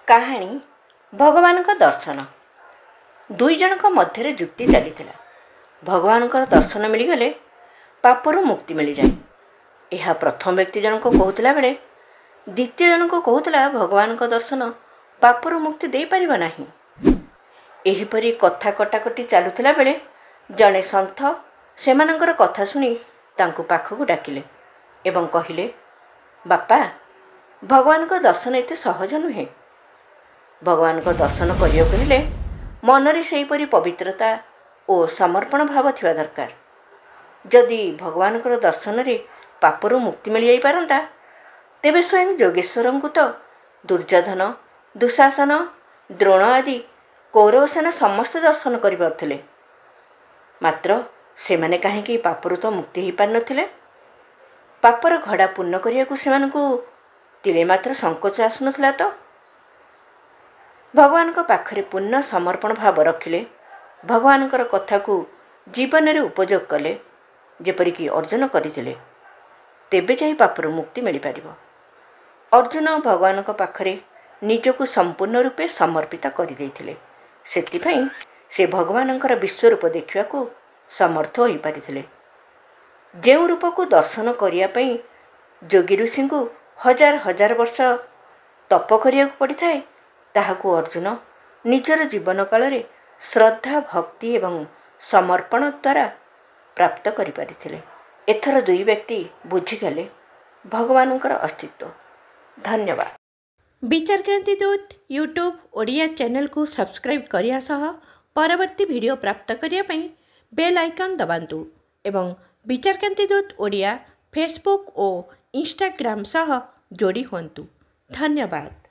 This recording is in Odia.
କାହାଣୀ ଭଗବାନଙ୍କ ଦର୍ଶନ। ଦୁଇ ଜଣଙ୍କ ମଧ୍ୟରେ ଯୁକ୍ତି ଚାଲିଥିଲା। ଭଗବାନଙ୍କର ଦର୍ଶନ ମିଳିଗଲେ ପାପରୁ ମୁକ୍ତି ମିଳିଯାଏ। ଏହା ପ୍ରଥମ ବ୍ୟକ୍ତି ଜଣକ କହୁଥିଲା ବେଳେ ଦ୍ୱିତୀୟ ଜଣକ କହୁଥିଲା ଭଗବାନଙ୍କ ଦର୍ଶନ ପାପରୁ ମୁକ୍ତି ଦେଇପାରିବ ନାହିଁ। ଏହିପରି କଥା କଟାକଟି ଚାଲୁଥିଲା ବେଳେ ଜଣେ ସନ୍ଥ ସେମାନଙ୍କର କଥା ଶୁଣି ତାଙ୍କୁ ପାଖକୁ ଡାକିଲେ ଏବଂ କହିଲେ, ବାପା, ଭଗବାନଙ୍କ ଦର୍ଶନ ଏତେ ସହଜ ନୁହେଁ। ଭଗବାନଙ୍କ ଦର୍ଶନ କରିବାକୁ ହେଲେ ମନରେ ସେହିପରି ପବିତ୍ରତା ଓ ସମର୍ପଣ ଭାବ ଥିବା ଦରକାର। ଯଦି ଭଗବାନଙ୍କର ଦର୍ଶନରେ ପାପରୁ ମୁକ୍ତି ମିଳିଯାଇପାରନ୍ତା, ତେବେ ସ୍ୱୟଂ ଯୋଗେଶ୍ୱରଙ୍କୁ ତ ଦୁର୍ଯ୍ୟୋଧନ, ଦୁଃଶାସନ, ଦ୍ରୋଣ ଆଦି କୌରବ ସେନା ସମସ୍ତେ ଦର୍ଶନ କରିପାରୁଥିଲେ। ମାତ୍ର ସେମାନେ କାହିଁକି ପାପରୁ ତ ମୁକ୍ତି ହୋଇପାରିନଥିଲେ? ପାପର ଘଡ଼ା ପୂର୍ଣ୍ଣ କରିବାକୁ ସେମାନଙ୍କୁ ତିଳେ ମାତ୍ର ସଙ୍କୋଚ ଆସୁନଥିଲା ତ? ଭଗବାନଙ୍କ ପାଖରେ ପୂର୍ଣ୍ଣ ସମର୍ପଣ ଭାବ ରଖିଲେ, ଭଗବାନଙ୍କର କଥାକୁ ଜୀବନରେ ଉପଯୋଗ କଲେ, ଯେପରିକି ଅର୍ଜୁନ କରିଥିଲେ, ତେବେ ଯାଇ ପାପରୁ ମୁକ୍ତି ମିଳିପାରିବ। ଅର୍ଜୁନ ଭଗବାନଙ୍କ ପାଖରେ ନିଜକୁ ସମ୍ପୂର୍ଣ୍ଣ ରୂପେ ସମର୍ପିତ କରିଦେଇଥିଲେ। ସେଥିପାଇଁ ସେ ଭଗବାନଙ୍କର ବିଶ୍ୱରୂପ ଦେଖିବାକୁ ସମର୍ଥ ହୋଇପାରିଥିଲେ। ଯେଉଁ ରୂପକୁ ଦର୍ଶନ କରିବା ପାଇଁ ଯୋଗୀ ଋଷିଙ୍କୁ ହଜାର ହଜାର ବର୍ଷ ତପ କରିବାକୁ ପଡ଼ିଥାଏ, ତାହାକୁ ଅର୍ଜୁନ ନିଜର ଜୀବନ କାଳରେ ଶ୍ରଦ୍ଧା, ଭକ୍ତି ଏବଂ ସମର୍ପଣ ଦ୍ୱାରା ପ୍ରାପ୍ତ କରିପାରିଥିଲେ। ଏଥର ଦୁଇ ବ୍ୟକ୍ତି ବୁଝିଗଲେ ଭଗବାନଙ୍କର ଅସ୍ତିତ୍ୱ। ଧନ୍ୟବାଦ। ବିଚାରକ୍ରାନ୍ତି ଦୂତ ୟୁଟ୍ୟୁବ ଓଡ଼ିଆ ଚ୍ୟାନେଲକୁ ସବସ୍କ୍ରାଇବ୍ କରିବା ସହ ପରବର୍ତ୍ତୀ ଭିଡ଼ିଓ ପ୍ରାପ୍ତ କରିବା ପାଇଁ ବେଲ୍ ଆଇକନ୍ ଦବାନ୍ତୁ ଏବଂ ବିଚାରକ୍ରାନ୍ତି ଦୂତ ଓଡ଼ିଆ ଫେସବୁକ୍ ଓ ଇନଷ୍ଟାଗ୍ରାମ ସହ ଯୋଡ଼ି ହୁଅନ୍ତୁ। ଧନ୍ୟବାଦ।